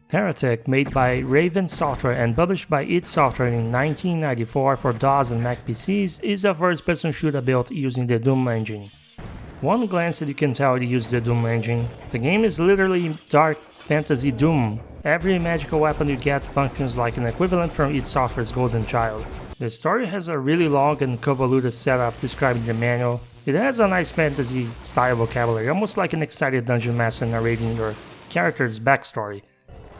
Heretic, made by Raven Software and published by id Software in 1994 for DOS and Mac PCs, is a first-person shooter built using the Doom engine. One glance and you can tell it used the Doom engine. The game is literally dark fantasy Doom. Every magical weapon you get functions like an equivalent from id Software's Golden Child. The story has a really long and convoluted setup described in the manual. It has a nice fantasy-style vocabulary, almost like an excited dungeon master narrating your character's backstory.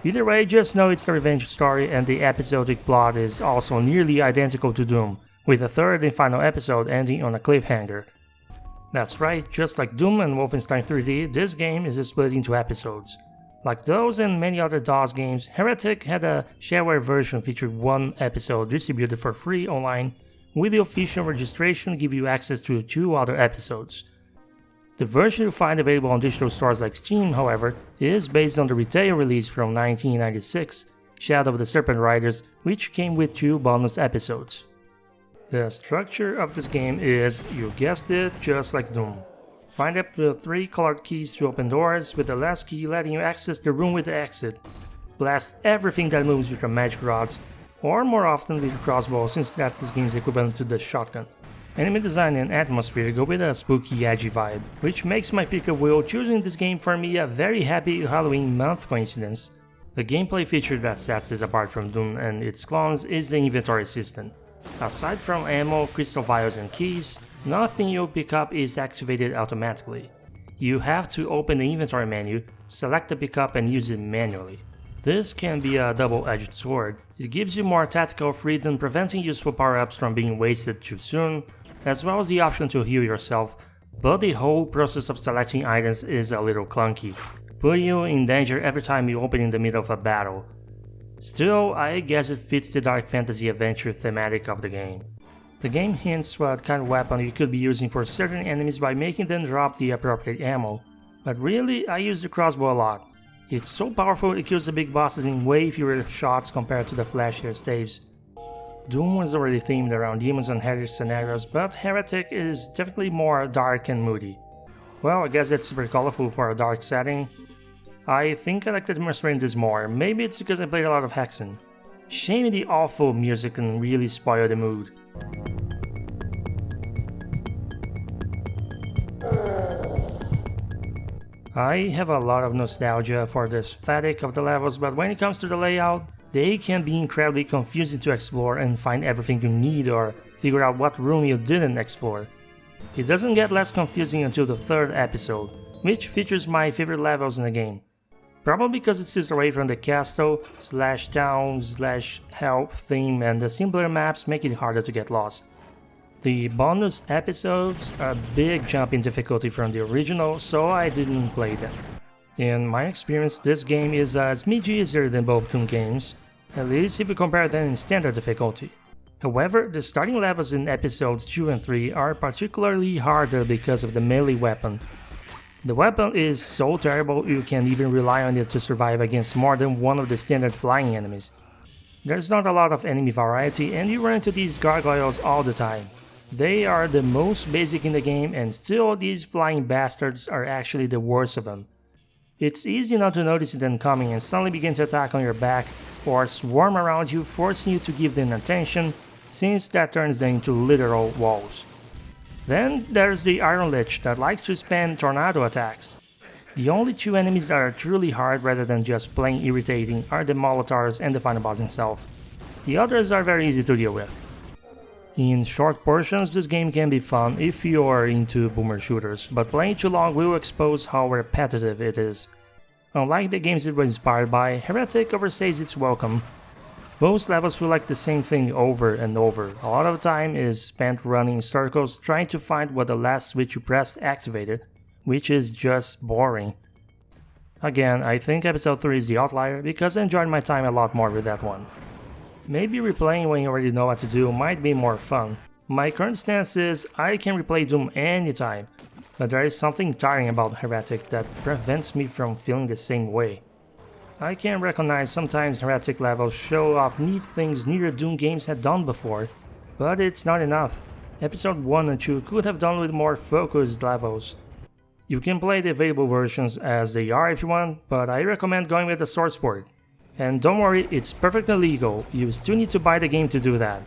Either way, just know it's a revenge story, and the episodic plot is also nearly identical to Doom, with the third and final episode ending on a cliffhanger. That's right, just like Doom and Wolfenstein 3D, this game is split into episodes. Like those and many other DOS games, Heretic had a shareware version featuring one episode distributed for free online, with the official registration give you access to 2 other episodes. The version you find available on digital stores like Steam, however, is based on the retail release from 1996, Shadow of the Serpent Riders, which came with 2 bonus episodes. The structure of this game is, you guessed it, just like Doom. Find up to 3 colored keys to open doors, with the last key letting you access the room with the exit. Blast everything that moves with your magic rods, or more often with your crossbow, since that's this game's equivalent to the shotgun. Enemy design and atmosphere go with a spooky, edgy vibe, which makes my pick of Will choosing this game for me a very happy Halloween month coincidence. The gameplay feature that sets this apart from Doom and its clones is the inventory system. Aside from ammo, crystal vials and keys, nothing you pick up is activated automatically. You have to open the inventory menu, select the pickup and use it manually. This can be a double-edged sword. It gives you more tactical freedom, preventing useful power-ups from being wasted too soon, as well as the option to heal yourself, but the whole process of selecting items is a little clunky, putting you in danger every time you open in the middle of a battle. Still, I guess it fits the dark fantasy adventure thematic of the game. The game hints what kind of weapon you could be using for certain enemies by making them drop the appropriate ammo, but really I use the crossbow a lot. It's so powerful it kills the big bosses in way fewer shots compared to the flashier staves. Doom was already themed around demons and hellish scenarios, but Heretic is definitely more dark and moody. Well, I guess it's super colorful for a dark setting. I think I like the atmosphere in this more, maybe it's because I played a lot of Hexen. Shame the awful music can really spoil the mood. I have a lot of nostalgia for the aesthetic of the levels, but when it comes to the layout, they can be incredibly confusing to explore and find everything you need or figure out what room you didn't explore. It doesn't get less confusing until the 3rd episode, which features my favorite levels in the game. Probably because it stays away from the castle/town/hell theme and the simpler maps make it harder to get lost. The bonus episodes are a big jump in difficulty from the original, so I didn't play them. In my experience, this game is a smidge easier than both Doom games, at least if you compare them in standard difficulty. However, the starting levels in episodes 2 and 3 are particularly harder because of the melee weapon. The weapon is so terrible you can't even rely on it to survive against more than one of the standard flying enemies. There's not a lot of enemy variety and you run into these gargoyles all the time. They are the most basic in the game and still these flying bastards are actually the worst of them. It's easy not to notice them coming and suddenly begin to attack on your back or swarm around you, forcing you to give them attention, since that turns them into literal walls. Then there's the Iron Lich that likes to spam tornado attacks. The only 2 enemies that are truly hard rather than just plain irritating are the Molotovs and the final boss himself. The others are very easy to deal with. In short portions, this game can be fun if you are into boomer shooters, but playing too long will expose how repetitive it is. Unlike the games it was inspired by, Heretic overstays its welcome. Most levels feel like the same thing over and over. A lot of time is spent running in circles trying to find what the last switch you pressed activated, which is just boring. Again, I think episode 3 is the outlier because I enjoyed my time a lot more with that one. Maybe replaying when you already know what to do might be more fun. My current stance is I can replay Doom anytime, but there is something tiring about Heretic that prevents me from feeling the same way. I can recognize sometimes Heretic levels show off neat things neither Doom games had done before, but it's not enough. Episode 1 and 2 could have done with more focused levels. You can play the available versions as they are if you want, but I recommend going with the source port. And don't worry, it's perfectly legal, you still need to buy the game to do that.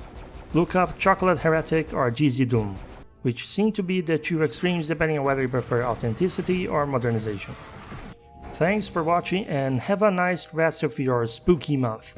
Look up Chocolate Heretic or GZ Doom, which seem to be the two extremes depending on whether you prefer authenticity or modernization. Thanks for watching and have a nice rest of your spooky month.